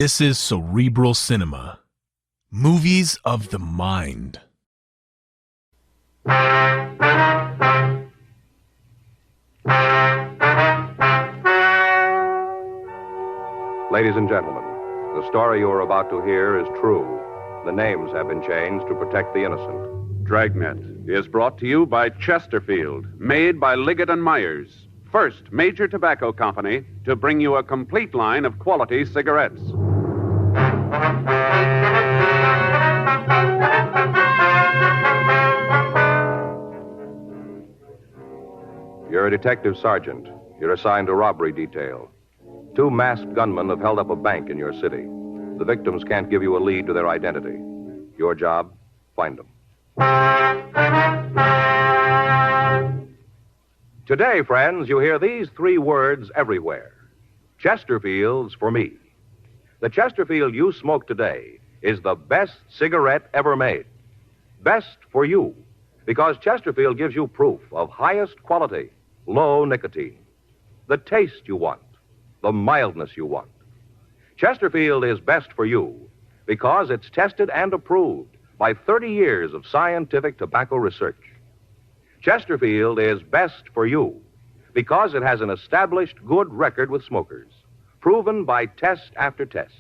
This is Cerebral Cinema. Movies of the mind. Ladies and gentlemen, the story you are about to hear is true. The names have been changed to protect the innocent. Dragnet is brought to you by Chesterfield, made by Liggett & Myers, first major tobacco company to bring you a complete line of quality cigarettes. You're a detective sergeant. You're assigned to robbery detail. 2 masked gunmen have held up a bank in your city. The victims can't give you a lead to their identity. Your job, find them. Today, friends, you hear these 3 words everywhere. Chesterfield's for me. The Chesterfield you smoke today is the best cigarette ever made. Best for you, because Chesterfield gives you proof of highest quality, low nicotine. The taste you want, the mildness you want. Chesterfield is best for you because it's tested and approved by 30 years of scientific tobacco research. Chesterfield is best for you because it has an established good record with smokers, proven by test after test.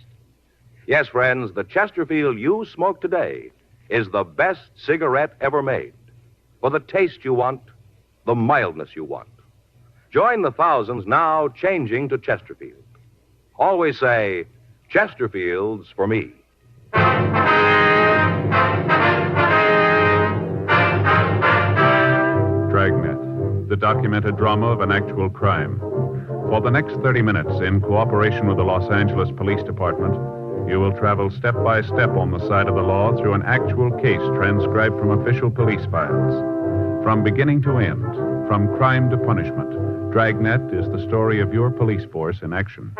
Yes, friends, the Chesterfield you smoke today is the best cigarette ever made. For the taste you want, the mildness you want. Join the thousands now changing to Chesterfield. Always say, Chesterfield's for me. Dragnet, the documented drama of an actual crime. For the next 30 minutes, in cooperation with the Los Angeles Police Department, you will travel step by step on the side of the law through an actual case transcribed from official police files. From beginning to end, from crime to punishment, Dragnet is the story of your police force in action.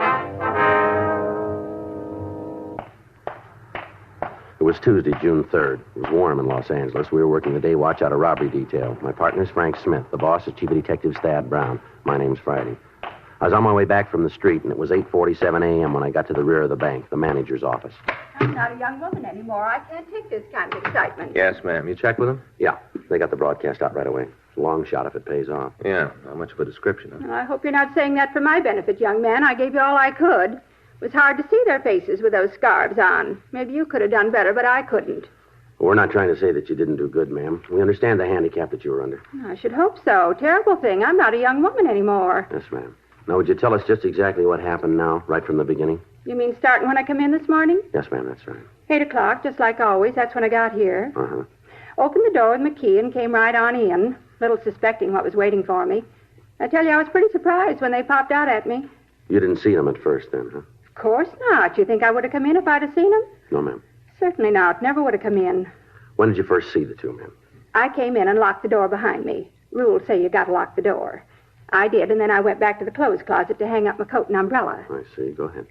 It was Tuesday, June 3rd. It was warm in Los Angeles. We were working the day watch out of robbery detail. My partner's Frank Smith. The boss is Chief of Detectives Thad Brown. My name's Friday. I was on my way back from the street, and it was 8:47 a.m. when I got to the rear of the bank, the manager's office. I'm not a young woman anymore. I can't take this kind of excitement. Yes, ma'am. You checked with them? Yeah, they got the broadcast out right away. It's a long shot if it pays off. Yeah, not much of a description, huh? Well, I hope you're not saying that for my benefit, young man. I gave you all I could. It was hard to see their faces with those scarves on. Maybe you could have done better, but I couldn't. Well, we're not trying to say that you didn't do good, ma'am. We understand the handicap that you were under. I should hope so. Terrible thing. I'm not a young woman anymore. Yes, ma'am. Now, would you tell us just exactly what happened now, right from the beginning? You mean starting when I come in this morning? Yes, ma'am, that's right. 8 o'clock, just like always. That's when I got here. Uh-huh. Opened the door with my key and came right on in, little suspecting what was waiting for me. I tell you, I was pretty surprised when they popped out at me. You didn't see them at first, then, huh? Of course not. You think I would have come in if I'd have seen them? No, ma'am. Certainly not. Never would have come in. When did you first see the 2 men? I came in and locked the door behind me. Rules say you got to lock the door. I did, and then I went back to the clothes closet to hang up my coat and umbrella. I see. Go ahead.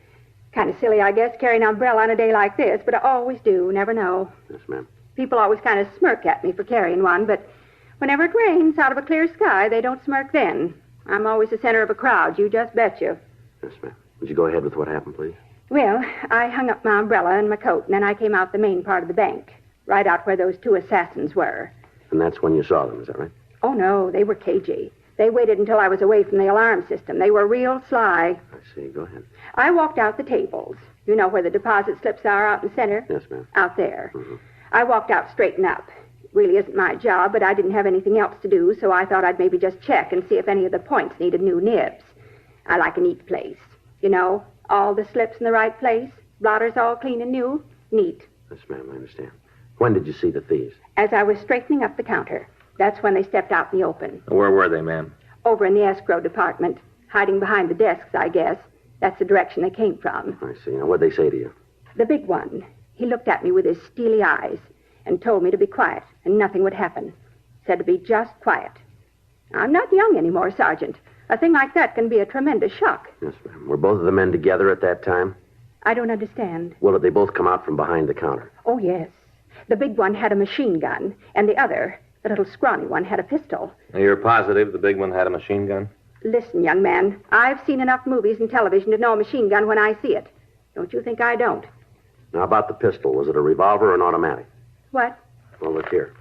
Kind of silly, I guess, carrying an umbrella on a day like this, but I always do. Never know. Yes, ma'am. People always kind of smirk at me for carrying one, but whenever it rains out of a clear sky, they don't smirk then. I'm always the center of a crowd, you just bet you. Yes, ma'am. Would you go ahead with what happened, please? Well, I hung up my umbrella and my coat, and then I came out the main part of the bank, right out where those 2 assassins were. And that's when you saw them, is that right? Oh, no, they were cagey. They waited until I was away from the alarm system. They were real sly. I see. Go ahead. I walked out the tables. You know where the deposit slips are out in the center? Yes, ma'am. Out there. Mm-hmm. I walked out straight and up. It really isn't my job, but I didn't have anything else to do, so I thought I'd maybe just check and see if any of the points needed new nibs. I like a neat place. You know, all the slips in the right place, blotters all clean and new. Neat. Yes, ma'am, I understand. When did you see the thieves? As I was straightening up the counter. That's when they stepped out in the open. Where were they, ma'am? Over in the escrow department, hiding behind the desks, I guess. That's the direction they came from. I see. Now, what'd they say to you? The big one. He looked at me with his steely eyes and told me to be quiet and nothing would happen. Said to be just quiet. I'm not young anymore, Sergeant. A thing like that can be a tremendous shock. Yes, ma'am. Were both of the men together at that time? I don't understand. Well, did they both come out from behind the counter? Oh, yes. The big one had a machine gun, and the other, the little scrawny one, had a pistol. You're positive the big one had a machine gun? Listen, young man, I've seen enough movies and television to know a machine gun when I see it. Don't you think I don't? Now, about the pistol. Was it a revolver or an automatic? What? Well, look here.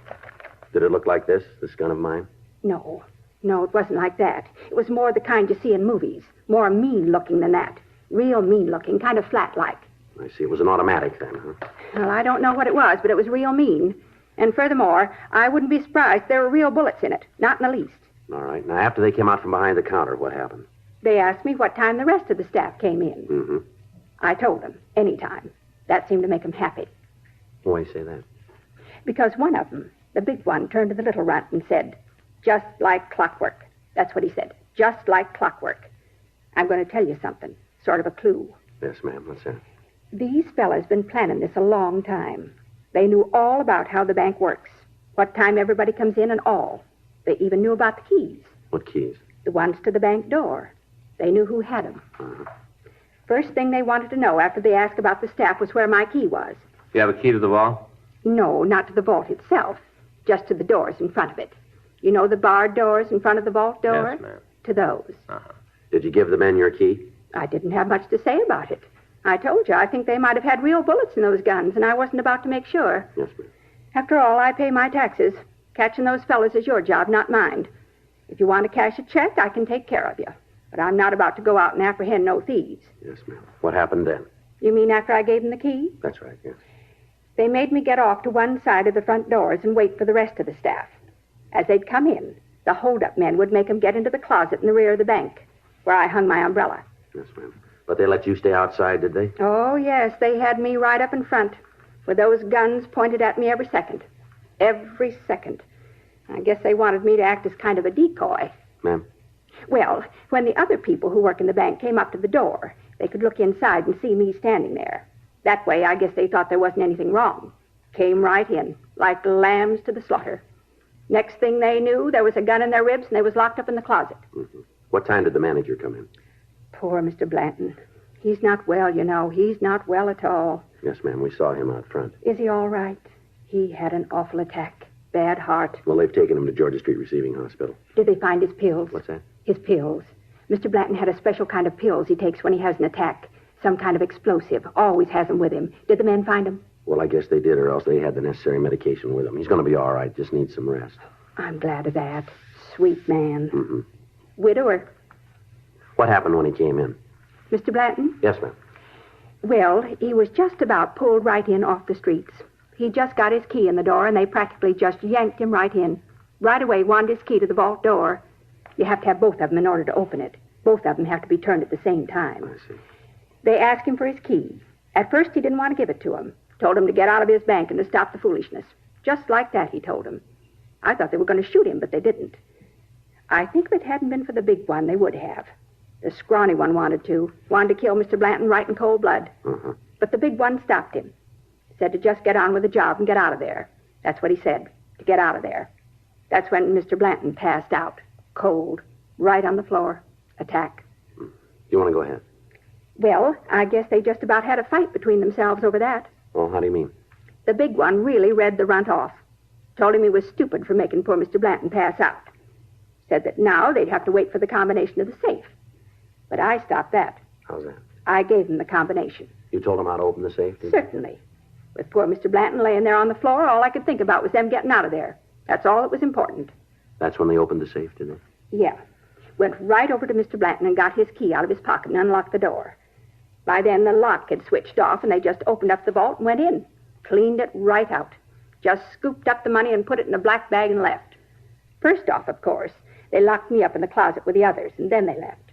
Did it look like this gun of mine? No, it wasn't like that. It was more the kind you see in movies. More mean-looking than that. Real mean-looking, kind of flat-like. I see. It was an automatic then, huh? Well, I don't know what it was, but it was real mean. And furthermore, I wouldn't be surprised if there were real bullets in it. Not in the least. All right. Now, after they came out from behind the counter, what happened? They asked me what time the rest of the staff came in. Mm-hmm. I told them, any time. That seemed to make them happy. Why you say that? Because one of them, the big one, turned to the little runt and said, just like clockwork. That's what he said. Just like clockwork. I'm going to tell you something. Sort of a clue. Yes, ma'am. What's that? These fellas been planning this a long time. They knew all about how the bank works. What time everybody comes in and all. They even knew about the keys. What keys? The ones to the bank door. They knew who had them. Uh-huh. First thing they wanted to know after they asked about the staff was where my key was. You have a key to the vault? No, not to the vault itself. Just to the doors in front of it. You know the barred doors in front of the vault door? Yes, ma'am. To those. Uh-huh. Did you give the men your key? I didn't have much to say about it. I told you, I think they might have had real bullets in those guns, and I wasn't about to make sure. Yes, ma'am. After all, I pay my taxes. Catching those fellas is your job, not mine. If you want to cash a check, I can take care of you. But I'm not about to go out and apprehend no thieves. Yes, ma'am. What happened then? You mean after I gave them the key? That's right, yes. They made me get off to one side of the front doors and wait for the rest of the staff. As they'd come in, the hold-up men would make them get into the closet in the rear of the bank, where I hung my umbrella. Yes, ma'am. But they let you stay outside, did they? Oh, yes, they had me right up in front, with those guns pointed at me every second. Every second. I guess they wanted me to act as kind of a decoy. Ma'am? Well, when the other people who work in the bank came up to the door, they could look inside and see me standing there. That way, I guess they thought there wasn't anything wrong. Came right in, like lambs to the slaughter. Next thing they knew, there was a gun in their ribs and they was locked up in the closet. Mm-hmm. What time did the manager come in? Poor Mr. Blanton. He's not well, you know. He's not well at all. Yes, ma'am. We saw him out front. Is he all right? He had an awful attack. Bad heart. Well, they've taken him to Georgia Street Receiving Hospital. Did they find his pills? What's that? His pills. Mr. Blanton had a special kind of pills he takes when he has an attack. Some kind of explosive. Always has them with him. Did the men find them? Well, I guess they did, or else they had the necessary medication with him. He's going to be all right. Just needs some rest. I'm glad of that. Sweet man. Mm-hmm. Widower. What happened when he came in? Mr. Blanton? Yes, ma'am. Well, he was just about pulled right in off the streets. He just got his key in the door, and they practically just yanked him right in. Right away, wanted his key to the vault door. You have to have both of them in order to open it. Both of them have to be turned at the same time. I see. They asked him for his key. At first, he didn't want to give it to him. Told him to get out of his bank and to stop the foolishness. Just like that, he told him. I thought they were going to shoot him, but they didn't. I think if it hadn't been for the big one, they would have. The scrawny one wanted to kill Mr. Blanton right in cold blood. Uh-huh. But the big one stopped him. Said to just get on with the job and get out of there. That's what he said, to get out of there. That's when Mr. Blanton passed out, cold, right on the floor. Attack. You want to go ahead? Well, I guess they just about had a fight between themselves over that. Oh, how do you mean? The big one really read the runt off. Told him he was stupid for making poor Mr. Blanton pass out. Said that now they'd have to wait for the combination of the safe. But I stopped that. How's that? I gave him the combination. You told him how to open the safe, did you? Certainly. With poor Mr. Blanton laying there on the floor, all I could think about was them getting out of there. That's all that was important. That's when they opened the safe, didn't they? Yeah. Went right over to Mr. Blanton and got his key out of his pocket and unlocked the door. By then, the lock had switched off, and they just opened up the vault and went in. Cleaned it right out. Just scooped up the money and put it in a black bag and left. First off, of course, they locked me up in the closet with the others, and then they left.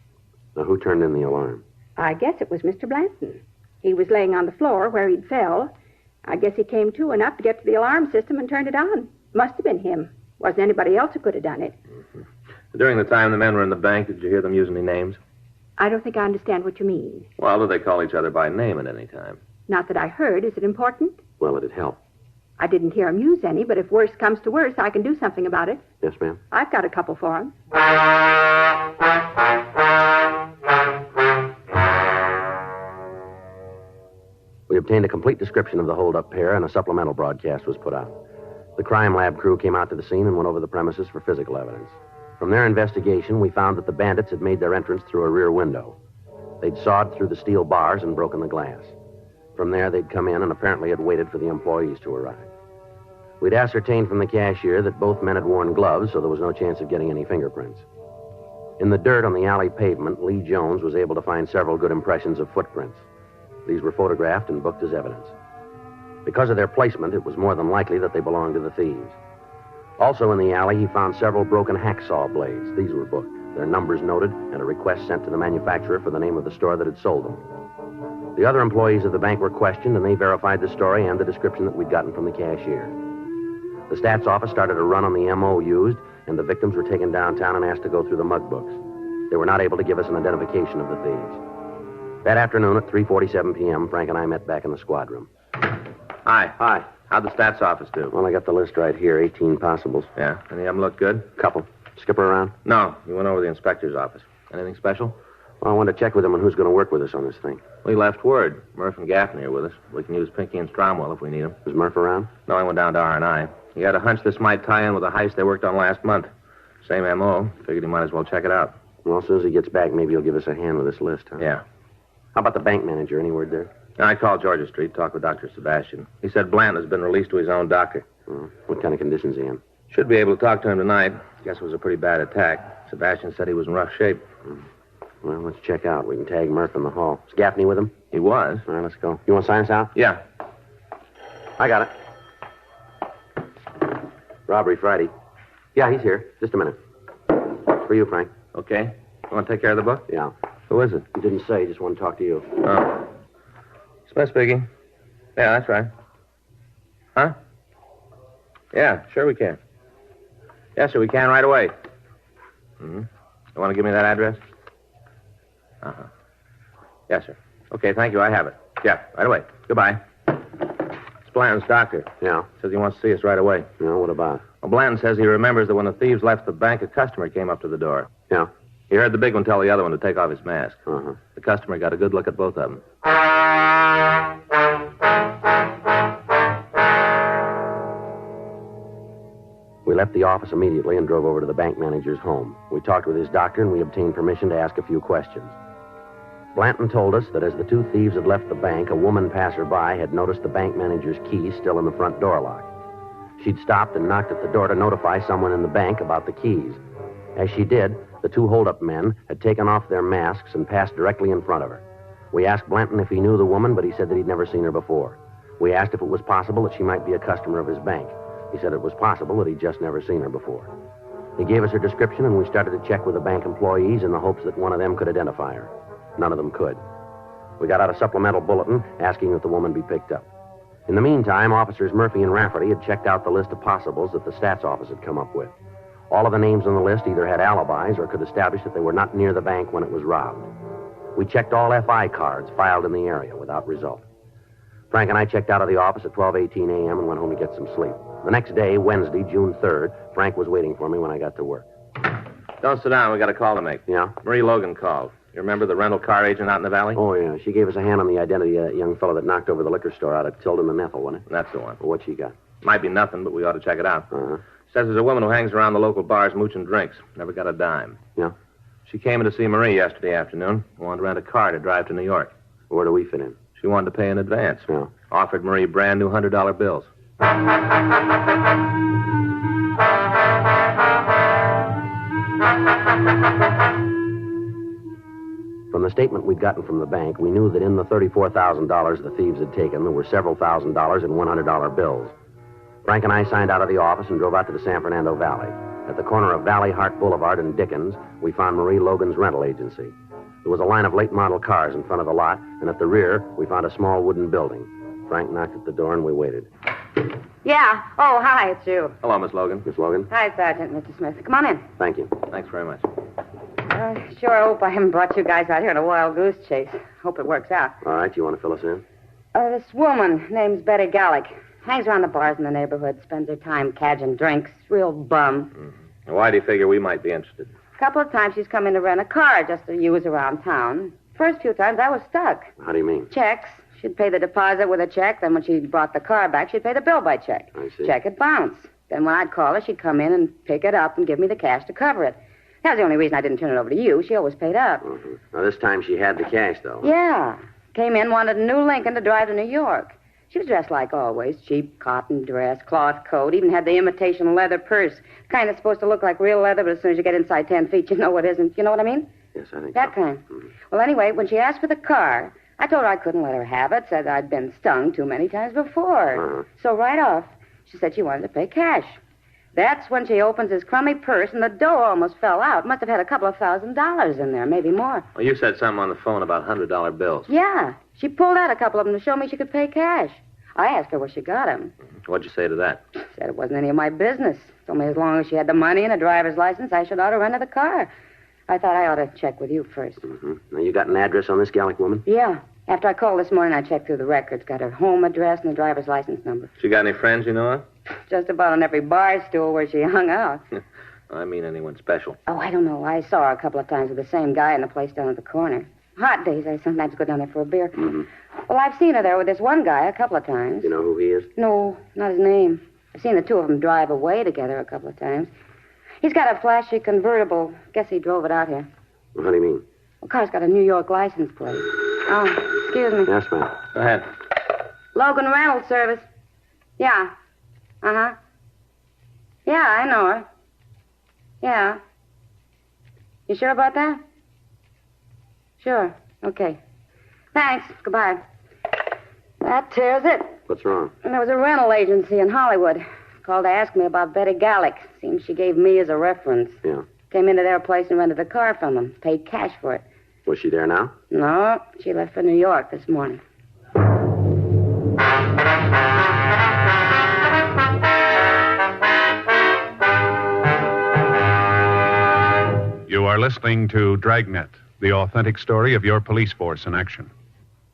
Now, who turned in the alarm? I guess it was Mr. Blanton. He was laying on the floor where he'd fell. I guess he came to enough to get to the alarm system and turned it on. Must have been him. Wasn't anybody else who could have done it. Mm-hmm. During the time the men were in the bank, did you hear them use any names? I don't think I understand what you mean. Well, do they call each other by name at any time? Not that I heard. Is it important? Well, it'd help. I didn't hear him use any, but if worse comes to worse, I can do something about it. Yes, ma'am. I've got a couple for him. We obtained a complete description of the hold-up pair, and a supplemental broadcast was put out. The crime lab crew came out to the scene and went over the premises for physical evidence. From their investigation, we found that the bandits had made their entrance through a rear window. They'd sawed through the steel bars and broken the glass. From there, they'd come in and apparently had waited for the employees to arrive. We'd ascertained from the cashier that both men had worn gloves, so there was no chance of getting any fingerprints. In the dirt on the alley pavement, Lee Jones was able to find several good impressions of footprints. These were photographed and booked as evidence. Because of their placement, it was more than likely that they belonged to the thieves. Also in the alley, he found several broken hacksaw blades. These were booked, their numbers noted, and a request sent to the manufacturer for the name of the store that had sold them. The other employees of the bank were questioned, and they verified the story and the description that we'd gotten from the cashier. The stats office started a run on the M.O. used, and the victims were taken downtown and asked to go through the mug books. They were not able to give us an identification of the thieves. That afternoon at 3:47 p.m., Frank and I met back in the squad room. Hi. Hi. How'd the stats office do? Well, I got the list right here, 18 possibles. Yeah? Any of them look good? Couple. Skipper around? No. You went over to the inspector's office. Anything special? Well, I wanted to check with him on who's going to work with us on this thing. We left word. Murph and Gaffney are with us. We can use Pinky and Stromwell if we need them. Is Murph around? No, I went down to R&I. He had a hunch this might tie in with a heist they worked on last month. Same M.O. Figured he might as well check it out. Well, as soon as he gets back, maybe he'll give us a hand with this list, huh? Yeah. How about the bank manager? Any word there? I called Georgia Street, talked with Dr. Sebastian. He said Blanton has been released to his own doctor. What kind of conditions is he in? Should be able to talk to him tonight. Guess it was a pretty bad attack. Sebastian said he was in rough shape. Well, let's check out. We can tag Murph in the hall. Is Gaffney with him? He was. All right, let's go. You want to sign us out? Yeah. I got it. Robbery Friday. Yeah, he's here. Just a minute. For you, Frank. Okay. You want to take care of the book? Yeah. Who is it? He didn't say. Just want to talk to you. Oh. Smith speaking. Yeah, that's right. Huh? Yeah, sure we can. Yes, sir, we can right away. Mm-hmm. You want to give me that address? Uh-huh. Yes, sir. Okay, thank you. I have it. Yeah, right away. Goodbye. It's Blanton's doctor. Yeah. Says he wants to see us right away. Yeah, what about? Well, Blanton says he remembers that when the thieves left the bank, a customer came up to the door. Yeah. He heard the big one tell the other one to take off his mask. Uh-huh. The customer got a good look at both of them. We left the office immediately and drove over to the bank manager's home. We talked with his doctor, and we obtained permission to ask a few questions. Blanton told us that as the two thieves had left the bank, a woman passerby had noticed the bank manager's key still in the front door lock. She'd stopped and knocked at the door to notify someone in the bank about the keys. As she did, the two hold-up men had taken off their masks and passed directly in front of her. We asked Blanton if he knew the woman, but he said that he'd never seen her before. We asked if it was possible that she might be a customer of his bank. He said it was possible that he'd just never seen her before. He gave us her description, and we started to check with the bank employees in the hopes that one of them could identify her. None of them could. We got out a supplemental bulletin asking that the woman be picked up. In the meantime, officers Murphy and Rafferty had checked out the list of possibles that the stats office had come up with. All of the names on the list either had alibis or could establish that they were not near the bank when it was robbed. We checked all FI cards filed in the area without result. Frank and I checked out of the office at 12:18 a.m. and went home to get some sleep. The next day, Wednesday, June 3rd, Frank was waiting for me when I got to work. Don't sit down. We got a call to make. Yeah? Marie Logan called. You remember the rental car agent out in the valley? Oh, yeah. She gave us a hand on the identity of that young fellow that knocked over the liquor store out at Tilden and Ethel, wasn't it? That's the one. Well, what she got? Might be nothing, but we ought to check it out. Uh-huh. Says there's a woman who hangs around the local bars mooching drinks. Never got a dime. Yeah? She came in to see Marie yesterday afternoon. Wanted to rent a car to drive to New York. Where do we fit in? She wanted to pay in advance. Yeah. Offered Marie brand new $100 bills. From the statement we'd gotten from the bank, we knew that in the $34,000 the thieves had taken, there were several $1,000s in $100 bills. Frank and I signed out of the office and drove out to the San Fernando Valley. At the corner of Valley Hart Boulevard and Dickens, we found Marie Logan's rental agency. There was a line of late model cars in front of the lot, and at the rear, we found a small wooden building. Frank knocked at the door, and we waited. Yeah. Oh, hi, it's you. Hello, Miss Logan. Miss Logan? Hi, Sergeant, Mr. Smith. Come on in. Thank you. Thanks very much. Sure hope I haven't brought you guys out here on a wild goose chase. Hope it works out. All right, you want to fill us in? This woman, name's Betty Gallick. Hangs around the bars in the neighborhood, spends her time cadging drinks. Real bum. Mm-hmm. Why do you figure we might be interested? A couple of times she's come in to rent a car just to use around town. First few times I was stuck. How do you mean? Checks. She'd pay the deposit with a check. Then when she brought the car back, she'd pay the bill by check. I see. Check would bounce. Then when I'd call her, she'd come in and pick it up and give me the cash to cover it. That was the only reason I didn't turn it over to you. She always paid up. Mm-hmm. Now, this time she had the cash, though. Yeah. Came in, wanted a new Lincoln to drive to New York. She was dressed like always, cheap cotton dress, cloth coat, even had the imitation leather purse. Kind of supposed to look like real leather, but as soon as you get inside 10 feet, you know it isn't. You know what I mean? Yes, I think That so. kind. Well, anyway, when she asked for the car, I told her I couldn't let her have it, said I'd been stung too many times before. So right off, she said she wanted to pay cash. That's when she opens his crummy purse, and the dough almost fell out. Must have had a couple of $1,000s in there, maybe more. Well, you said something on the phone about $100 bills. Yeah, she pulled out a couple of them to show me she could pay cash. I asked her where she got them. What'd you say to that? Said it wasn't any of my business. Told me as long as she had the money and a driver's license, I should auto rent her the car. I thought I ought to check with you first. Now, you got an address on this Gallick woman? Yeah. After I called this morning, I checked through the records. Got her home address and the driver's license number. She got any friends you know of? Just about on every bar stool where she hung out. I mean anyone special. Oh, I don't know. I saw her a couple of times with the same guy in the place down at the corner. Hot days, I sometimes go down there for a beer. Well, I've seen her there with this one guy a couple of times. You know who he is? No, not his name. I've seen the two of them drive away together a couple of times. He's got a flashy convertible. Guess he drove it out here. Well, how do you mean? The car's got a New York license plate. Oh, excuse me. Yes, ma'am. Go ahead. Logan Rental Service. Yeah. Uh-huh. Yeah, I know her. Yeah. You sure about that? Sure. Okay. Thanks. Goodbye. That tears it. What's wrong? There was a rental agency in Hollywood. Called to ask me about Betty Gallick. Seems she gave me as a reference. Yeah. Came into their place and rented the car from them. Paid cash for it. Was she there now? No, she left for New York this morning. You are listening to Dragnet, the authentic story of your police force in action.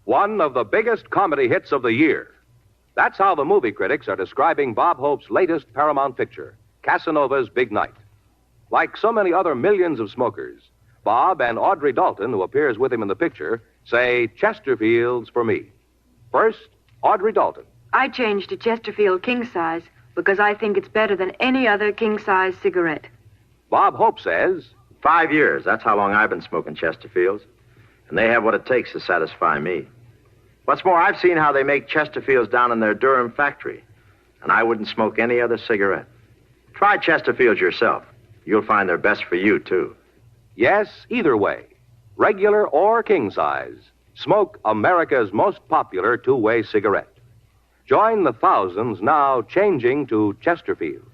One of the biggest comedy hits of the year. That's how the movie critics are describing Bob Hope's latest Paramount picture, Casanova's Big Night. Like so many other millions of smokers, Bob and Audrey Dalton, who appears with him in the picture, say Chesterfields for me. First, Audrey Dalton. I changed to Chesterfield king size because I think it's better than any other king size cigarette. Bob Hope says, 5 years. That's how long I've been smoking Chesterfields. And they have what it takes to satisfy me. What's more, I've seen how they make Chesterfields down in their Durham factory. And I wouldn't smoke any other cigarette. Try Chesterfields yourself. You'll find they're best for you, too. yes, either way, regular or king size, smoke America's most popular two-way cigarette. Join the thousands now changing to Chesterfield.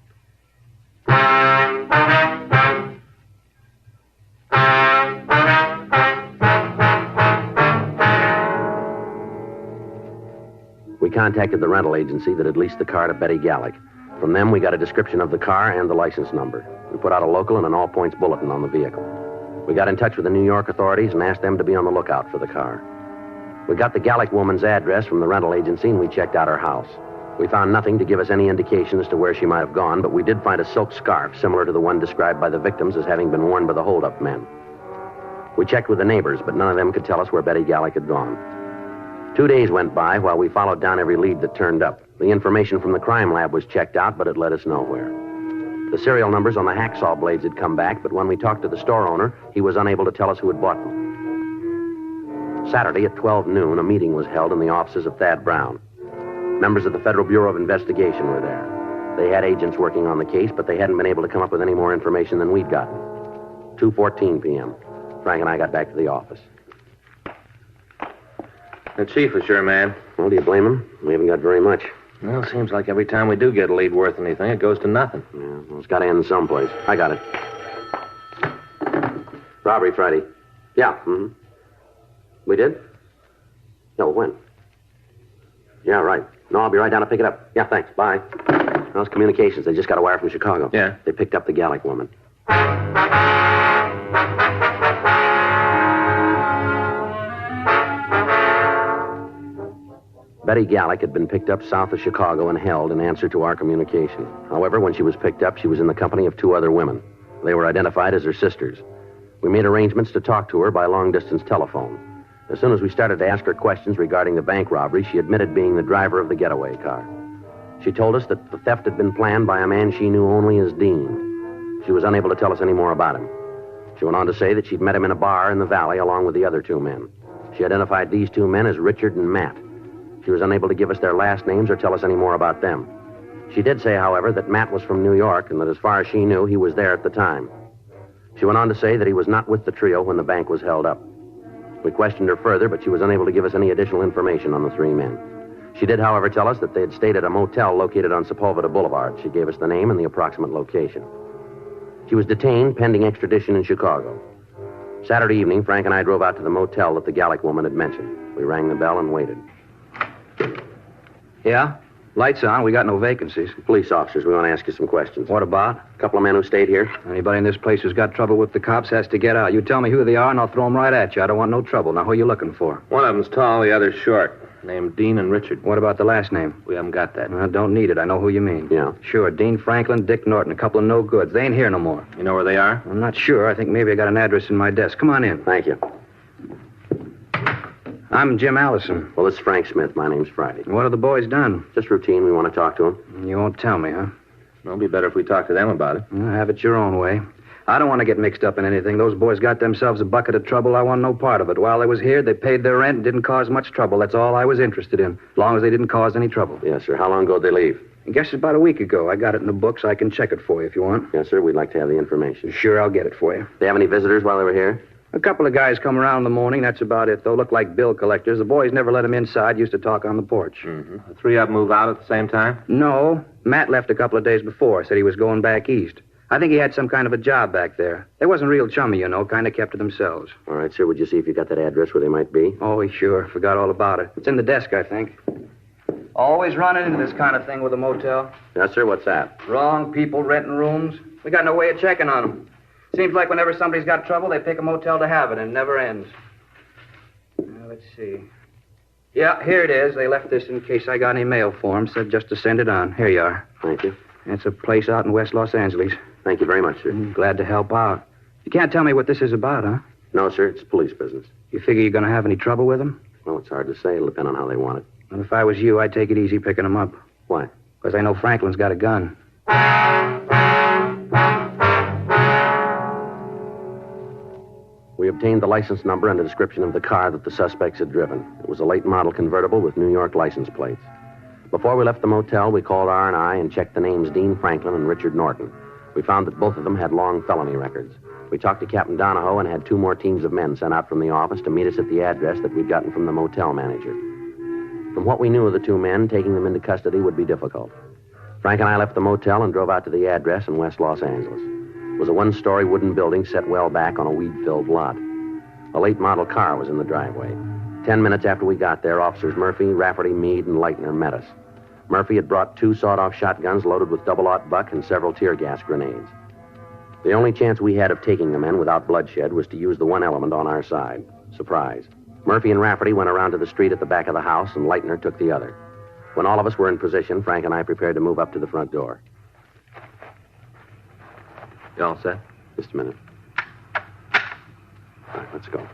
We contacted the rental agency that had leased the car to Betty Gallick. From them, we got a description of the car and the license number. We put out a local and an all-points bulletin on the vehicle. We got in touch with the New York authorities and asked them to be on the lookout for the car. We got the Gallick woman's address from the rental agency, and we checked out her house. We found nothing to give us any indication as to where she might have gone, but we did find a silk scarf similar to the one described by the victims as having been worn by the hold-up men. We checked with the neighbors, but none of them could tell us where Betty Gallick had gone. 2 days went by while we followed down every lead that turned up. The information from the crime lab was checked out, but it led us nowhere. The serial numbers on the hacksaw blades had come back, but when we talked to the store owner, he was unable to tell us who had bought them. Saturday at 12 noon, a meeting was held in the offices of Thad Brown. Members of the Federal Bureau of Investigation were there. They had agents working on the case, but they hadn't been able to come up with any more information than we'd gotten. 2:14 p.m. Frank and I got back to the office. The chief was your man. Well, do you blame him? We haven't got very much. Well, it seems like every time we do get a lead worth anything, it goes to nothing. Yeah, well, it's got to end someplace. I got it. Robbery Friday. Yeah, We did? No, when? Yeah, right. No, I'll be right down to pick it up. Yeah, thanks. Bye. Those communications. They just got a wire from Chicago. Yeah? They picked up the Gallick woman. Betty Gallick had been picked up south of Chicago and held in answer to our communication. However, when she was picked up, she was in the company of 2 other women. They were identified as her sisters. We made arrangements to talk to her by long-distance telephone. As soon as we started to ask her questions regarding the bank robbery, she admitted being the driver of the getaway car. She told us that the theft had been planned by a man she knew only as Dean. She was unable to tell us any more about him. She went on to say that she'd met him in a bar in the valley along with the other 2 men. She identified these two men as Richard and Matt. She was unable to give us their last names or tell us any more about them. She did say, however, that Matt was from New York and that as far as she knew, he was there at the time. She went on to say that he was not with the trio when the bank was held up. We questioned her further, but she was unable to give us any additional information on the three men. She did, however, tell us that they had stayed at a motel located on Sepulveda Boulevard. She gave us the name and the approximate location. She was detained pending extradition in Chicago. Saturday evening, Frank and I drove out to the motel that the Gallick woman had mentioned. We rang the bell and waited. Yeah? Lights on. We got no vacancies. Police officers, we want to ask you some questions. What about? A couple of men who stayed here. Anybody in this place who's got trouble with the cops has to get out. You tell me who they are, and I'll throw them right at you. I don't want no trouble. Now, who are you looking for? One of them's tall, the other's short. Named Dean and Richard. What about the last name? We haven't got that. I don't need it. I know who you mean. Yeah. Sure. Dean Franklin, Dick Norton, a couple of no goods. They ain't here no more. You know where they are? I'm not sure. I think maybe I got an address in my desk. Come on in. Thank you. I'm Jim Allison. Well, this is Frank Smith. My name's Friday. What have the boys done? Just routine. We want to talk to them. You won't tell me, huh? It'll be better if we talk to them about it. Well, have it your own way. I don't want to get mixed up in anything. Those boys got themselves a bucket of trouble. I want no part of it. While they was here, they paid their rent and didn't cause much trouble. That's all I was interested in, as long as they didn't cause any trouble. Yes, sir. How long ago did they leave? I guess about a week ago. I got it in the books. I can check it for you if you want. Yes, sir. We'd like to have the information. Sure, I'll get it for you. They have any visitors while they were here? A couple of guys come around in the morning. That's about it, though. Look like bill collectors. The boys never let them inside. Used to talk on the porch. Mm-hmm. The three of them move out at the same time? No. Matt left a couple of days before. Said he was going back east. I think he had some kind of a job back there. They wasn't real chummy, you know. Kind of kept to themselves. All right, sir. Would you see if you got that address where they might be? Oh, sure. Forgot all about it. It's in the desk, I think. Always running into this kind of thing with a motel. Yes, sir. What's that? Wrong people renting rooms. We got no way of checking on them. Seems like whenever somebody's got trouble, they pick a motel to have it, and it never ends. Now, let's see. Yeah, here it is. They left this in case I got any mail for them. Said just to send it on. Here you are. Thank you. It's a place out in West Los Angeles. Thank you very much, sir. Glad to help out. You can't tell me what this is about, huh? No, sir. It's police business. You figure you're going to have any trouble with them? Well, it's hard to say. It'll depend on how they want it. And if I was you, I'd take it easy picking them up. Why? Because I know Franklin's got a gun. We obtained the license number and a description of the car that the suspects had driven. It was a late model convertible with New York license plates. Before we left the motel, we called R&I and checked the names Dean Franklin and Richard Norton. We found that both of them had long felony records. We talked to Captain Donahoe and had two more teams of men sent out from the office to meet us at the address that we'd gotten from the motel manager. From what we knew of the two men, taking them into custody would be difficult. Frank and I left the motel and drove out to the address in West Los Angeles. It was a one-story wooden building set well back on a weed-filled lot. A late model car was in the driveway. 10 minutes after we got there, Officers Murphy, Rafferty, Meade, and Leitner met us. Murphy had brought two sawed-off shotguns loaded with double-aught buck and several tear gas grenades. The only chance we had of taking the men without bloodshed was to use the one element on our side, surprise. Murphy and Rafferty went around to the street at the back of the house, and Leitner took the other. When all of us were in position, Frank and I prepared to move up to the front door. You all set? Just a minute. All right, let's go.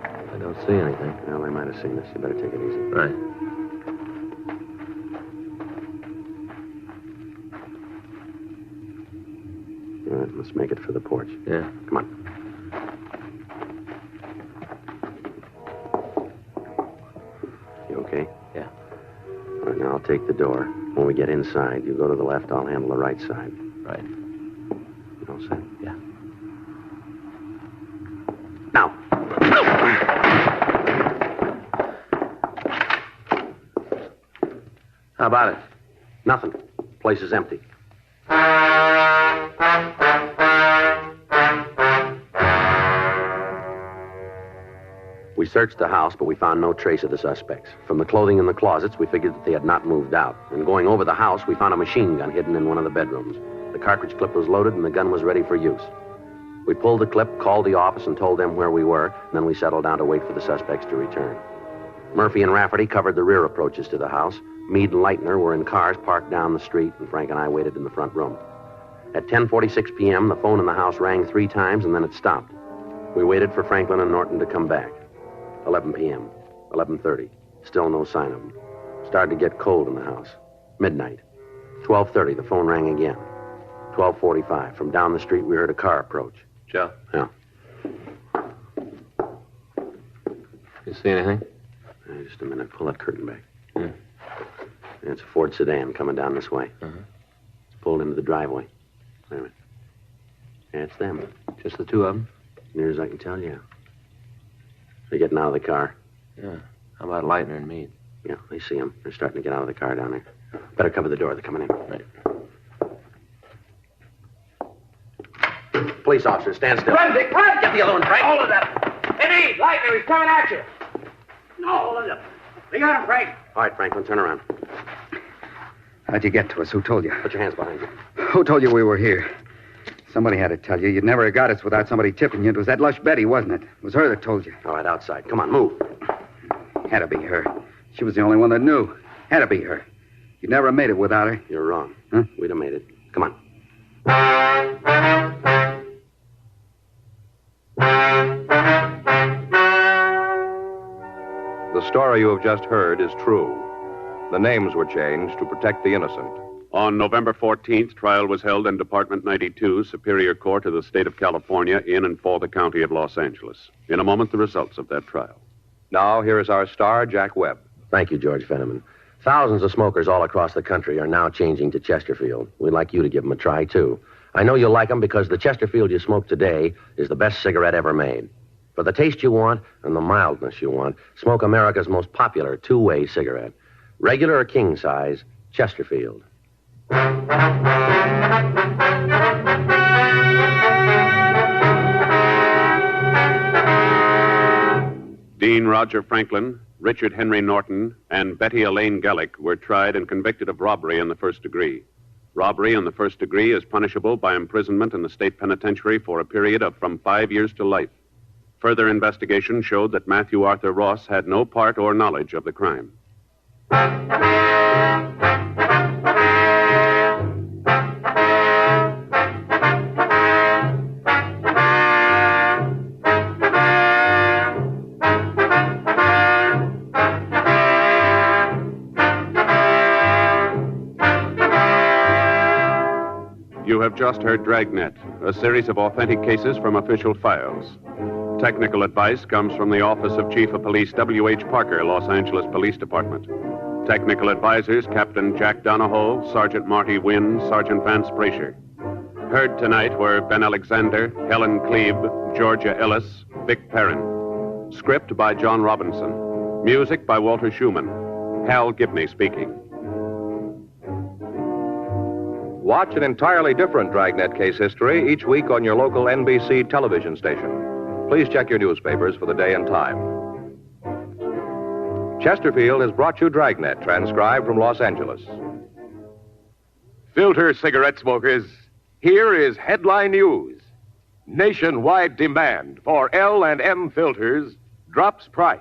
I don't see anything. Well, they might have seen us. You better take it easy. Right. All right, let's make it for the porch. Yeah. Come on. You okay? Yeah. All right, now I'll take the door. When we get inside, you go to the left, I'll handle the right side. Right. You all set? Yeah. Now. How about it? Nothing. Place is empty. We searched the house, but we found no trace of the suspects. From the clothing in the closets, we figured that they had not moved out. And going over the house, we found a machine gun hidden in one of the bedrooms. The cartridge clip was loaded, and the gun was ready for use. We pulled the clip, called the office, and told them where we were, and then we settled down to wait for the suspects to return. Murphy and Rafferty covered the rear approaches to the house. Meade and Leitner were in cars parked down the street, and Frank and I waited in the front room. At 10:46 p.m., the phone in the house rang 3 times, and then it stopped. We waited for Franklin and Norton to come back. 11 p.m., 11:30. Still no sign of them. Started to get cold in the house. Midnight. 12:30, the phone rang again. 12:45. From down the street, we heard a car approach. Joe? Yeah. You see anything? Just a minute. Pull that curtain back. Yeah. It's a Ford sedan coming down this way. It's pulled into the driveway. Wait a minute. Yeah, it's them. Just the two of them? Near as I can tell, yeah. They're getting out of the car. Yeah. How about Lightner and Meade? Yeah, they see them. They're starting to get out of the car down there. Better cover the door. They're coming in. Right. Police officers, stand still. Run, Dick, run! Get the other one, Frank. Hold it up. Hey, Meade, Lightner, he's coming at you. No, hold it up. We got him, Frank. All right, Franklin, turn around. How'd you get to us? Who told you? Put your hands behind you. Who told you we were here? Somebody had to tell you. You'd never have got us without somebody tipping you. It was that lush Betty, wasn't it? It was her that told you. All right, outside. Come on, move. Had to be her. She was the only one that knew. Had to be her. You'd never have made it without her. You're wrong. Huh? We'd have made it. Come on. The story you have just heard is true. The names were changed to protect the innocent. On November 14th, trial was held in Department 92, Superior Court of the State of California, in and for the County of Los Angeles. In a moment, the results of that trial. Now, here is our star, Jack Webb. Thank you, George Fenneman. Thousands of smokers all across the country are now changing to Chesterfield. We'd like you to give them a try, too. I know you'll like them because the Chesterfield you smoke today is the best cigarette ever made. For the taste you want and the mildness you want, smoke America's most popular two-way cigarette. Regular or king size, Chesterfield. Dean Roger Franklin, Richard Henry Norton, and Betty Elaine Gallick were tried and convicted of robbery in the first degree. Robbery in the first degree is punishable by imprisonment in the state penitentiary for a period of from 5 years to life. Further investigation showed that Matthew Arthur Ross had no part or knowledge of the crime. You have just heard Dragnet, a series of authentic cases from official files. Technical advice comes from the Office of Chief of Police W.H. Parker, Los Angeles Police Department. Technical advisors, Captain Jack Donahoe, Sergeant Marty Wynn, Sergeant Vance Brasher. Heard tonight were Ben Alexander, Helen Klebe, Georgia Ellis, Vic Perrin. Script by John Robinson. Music by Walter Schumann. Hal Gibney speaking. Watch an entirely different Dragnet case history each week on your local NBC television station. Please check your newspapers for the day and time. Chesterfield has brought you Dragnet, transcribed from Los Angeles. Filter cigarette smokers, here is headline news. Nationwide demand for L&M filters drops price.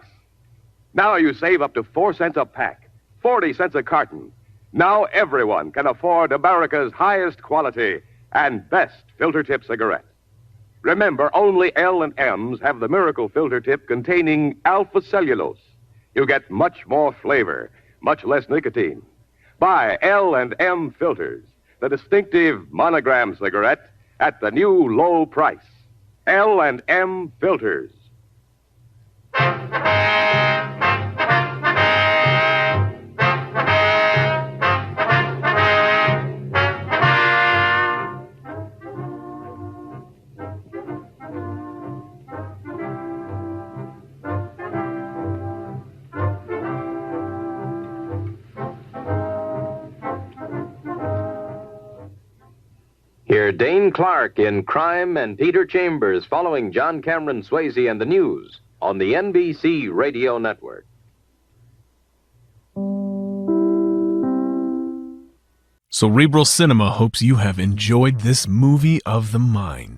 Now you save up to 4 cents a pack, 40 cents a carton. Now everyone can afford America's highest quality and best filter tip cigarette. Remember, only L&M's have the miracle filter tip containing alpha cellulose. You get much more flavor, much less nicotine. Buy L&M filters, the distinctive monogram cigarette at the new low price. L&M filters. Hear Dane Clark in Crime and Peter Chambers following John Cameron Swayze and the News on the NBC Radio Network. Cerebral Cinema hopes you have enjoyed this movie of the mind.